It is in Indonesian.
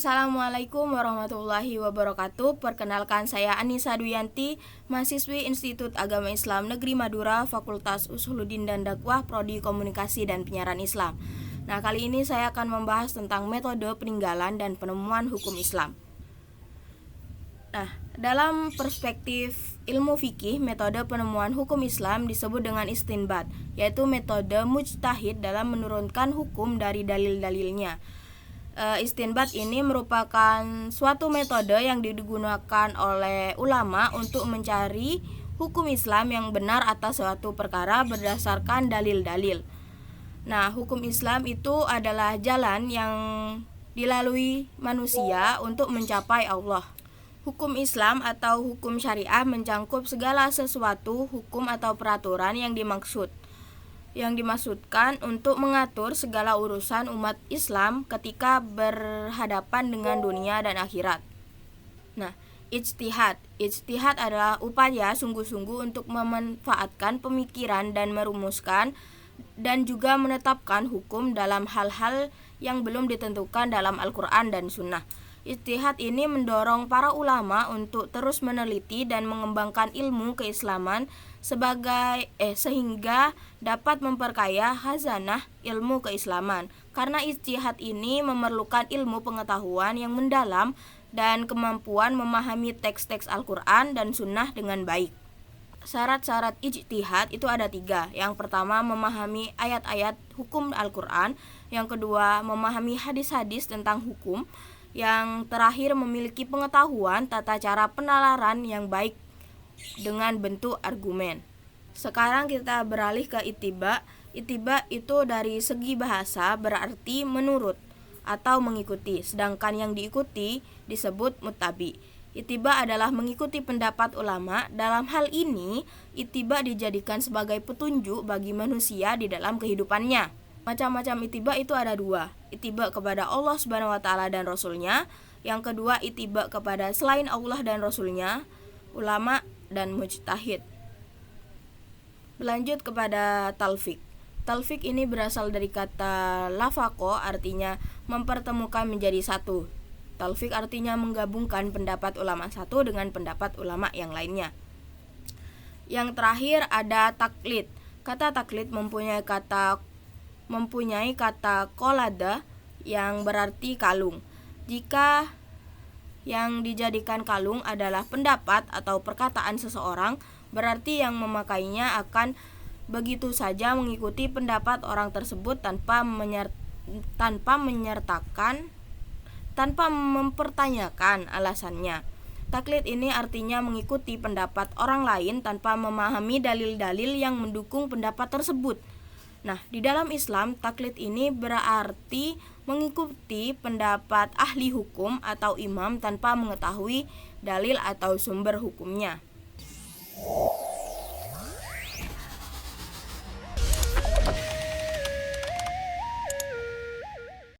Assalamualaikum warahmatullahi wabarakatuh. Perkenalkan, saya Anissa Duyanti, mahasiswi Institut Agama Islam Negeri Madura, Fakultas Usuluddin dan Dakwah, Prodi Komunikasi dan Penyiaran Islam. Nah, kali ini saya akan membahas tentang metode peninggalan dan penemuan hukum Islam. Nah, dalam perspektif ilmu fikih, metode penemuan hukum Islam disebut dengan istinbat, yaitu metode mujtahid dalam menurunkan hukum dari dalil-dalilnya. Istinbat ini merupakan suatu metode yang digunakan oleh ulama untuk mencari hukum Islam yang benar atas suatu perkara berdasarkan dalil-dalil. Nah, hukum Islam itu adalah jalan yang dilalui manusia untuk mencapai Allah. Hukum Islam atau hukum syariah mencangkup segala sesuatu hukum atau peraturan yang dimaksudkan untuk mengatur segala urusan umat Islam ketika berhadapan dengan dunia dan akhirat. Nah, ijtihad adalah upaya sungguh-sungguh untuk memanfaatkan pemikiran dan merumuskan dan juga menetapkan hukum dalam hal-hal yang belum ditentukan dalam Al-Quran dan Sunnah. Ijtihad ini mendorong para ulama untuk terus meneliti dan mengembangkan ilmu keislaman sehingga dapat memperkaya khazanah ilmu keislaman. Karena ijtihad ini memerlukan ilmu pengetahuan yang mendalam dan kemampuan memahami teks-teks Al-Quran dan Sunnah dengan baik. Syarat-syarat ijtihad itu ada 3. Yang pertama, memahami ayat-ayat hukum Al-Quran. Yang kedua, memahami hadis-hadis tentang hukum. Yang terakhir, memiliki pengetahuan tata cara penalaran yang baik dengan bentuk argumen. Sekarang kita beralih ke ittiba. Ittiba itu dari segi bahasa berarti menurut atau mengikuti, sedangkan yang diikuti disebut muttabi. Ittiba adalah mengikuti pendapat ulama. Dalam hal ini, ittiba dijadikan sebagai petunjuk bagi manusia di dalam kehidupannya. Macam-macam ittiba itu ada 2. Ittiba kepada Allah Subhanahu wa taala dan Rasulnya. Yang kedua, ittiba kepada selain Allah dan Rasulnya, ulama dan mujtahid. Berlanjut kepada talfiq. Talfiq ini berasal dari kata lafaqo, artinya mempertemukan menjadi satu. Talfiq artinya menggabungkan pendapat ulama satu dengan pendapat ulama yang lainnya. Yang terakhir ada taklid. Kata taklid mempunyai kata kolada yang berarti kalung. Jika yang dijadikan kalung adalah pendapat atau perkataan seseorang, berarti yang memakainya akan begitu saja mengikuti pendapat orang tersebut tanpa mempertanyakan alasannya. Taklid ini artinya mengikuti pendapat orang lain tanpa memahami dalil-dalil yang mendukung pendapat tersebut. Nah, di dalam Islam, taklid ini berarti mengikuti pendapat ahli hukum atau imam tanpa mengetahui dalil atau sumber hukumnya.